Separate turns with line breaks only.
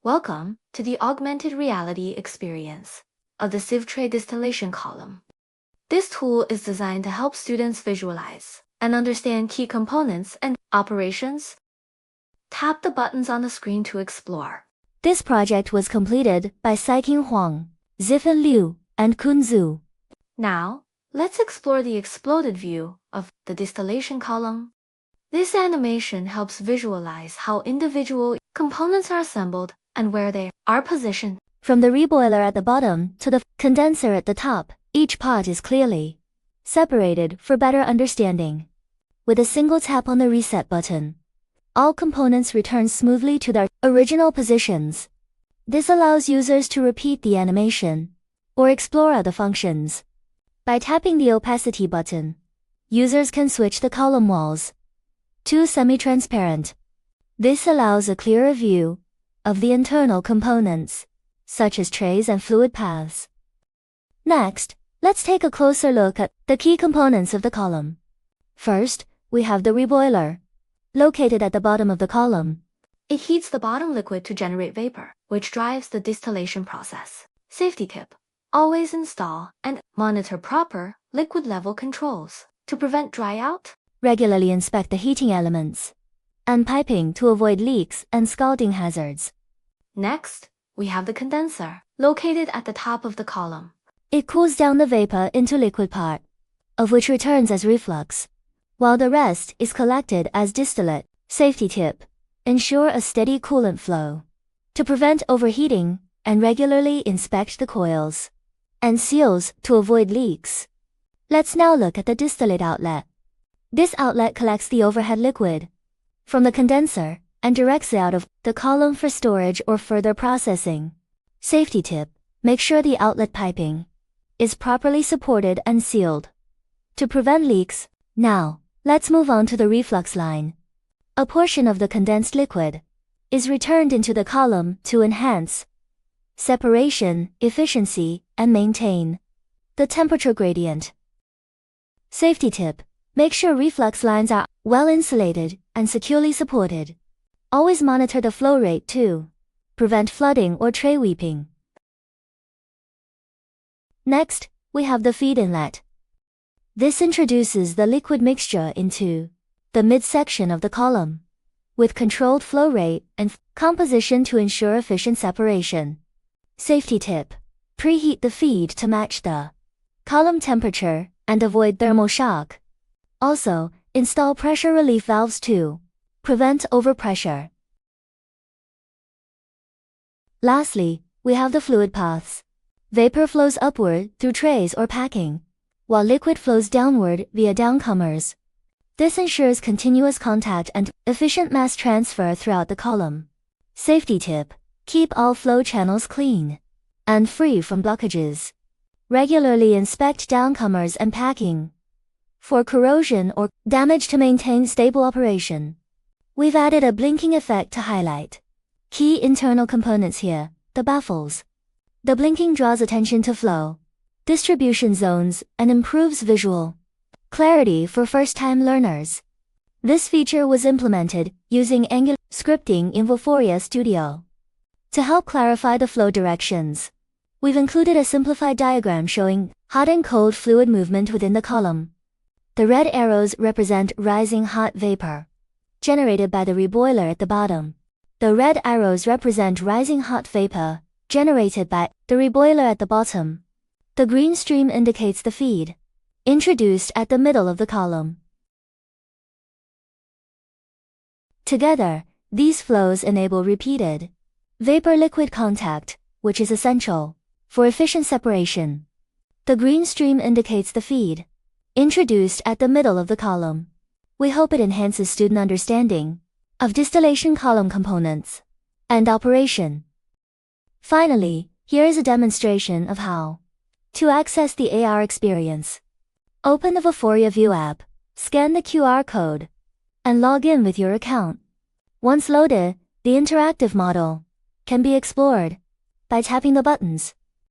Welcome to the augmented reality experience of the sieve tray distillation column. This tool is designed to help students visualize and understand key components and operations. Tap the buttons on the screen to explore.
This project was completed by Siqing Huan, Zifan Liu, and Kun Xue.
Now, let's explore the exploded view of the distillation column. This animation helps visualize how individual components are assembled and where they are positioned.
From the reboiler at the bottom to the condenser at the top, each part is clearly separated for better understanding. With a single tap on the reset button, all components return smoothly to their original positions. This allows users to repeat the animation or explore other functions. By tapping the opacity button, users can switch the column walls to semi-transparent. This allows a clearer view of the internal components, such as trays and fluid paths. Next, let's take a closer look at the key components of the column. First, we have the reboiler, located at the bottom of the column.
It heats the bottom liquid to generate vapor, which drives the distillation process. Safety tip: always install and monitor proper liquid level controls to prevent dry out.
Regularly inspect the heating elements and piping to avoid leaks and scalding hazards.
Next, we have the condenser, located at the top of the column.
It cools down the vapor into liquid part, of which returns as reflux, while the rest is collected as distillate. Safety tip: ensure a steady coolant flow to prevent overheating and regularly inspect the coils and seals to avoid leaks. Let's now look at the distillate outlet. This outlet collects the overhead liquid from the condenser and directs it out of the column for storage or further processing. Safety tip: make sure the outlet piping is properly supported and sealed to prevent leaks. Now, let's move on to the reflux line. A portion of the condensed liquid is returned into the column to enhance separation, efficiency, and maintain the temperature gradient. Safety tip: make sure reflux lines are well insulated and securely supported. Always monitor the flow rate to prevent flooding or tray weeping. Next, we have the feed inlet. This introduces the liquid mixture into the midsection of the column, with controlled flow rate and composition to ensure efficient separation. Safety tip: preheat the feed to match the column temperature and avoid thermal shock. Also, install pressure relief valves to prevent overpressure. Lastly, we have the fluid paths. Vapor flows upward through trays or packing, while liquid flows downward via downcomers. This ensures continuous contact and efficient mass transfer throughout the column. Safety tip: keep all flow channels clean and free from blockages. Regularly inspect downcomers and packing for corrosion or damage to maintain stable operation. We've added a blinking effect to highlight key internal components here, the baffles. The blinking draws attention to flow distribution zones and improves visual clarity for first-time learners. This feature was implemented using Angular scripting in Vuforia Studio. To help clarify the flow directions, we've included a simplified diagram showing hot and cold fluid movement within the column. The red arrows represent rising hot vapor generated by the reboiler at the bottom. The red arrows represent rising hot vapor generated by the reboiler at the bottom. The green stream indicates the feed introduced at the middle of the column. Together, these flows enable repeated vapor-liquid contact, which is essential for efficient separation. The green stream indicates the feed introduced at the middle of the column. We hope it enhances student understanding of distillation column components and operation. Finally, here is a demonstration of how to access the AR experience. Open the Vuforia View app, scan the QR code, and log in with your account. Once loaded, the interactive model can be explored by tapping the buttons.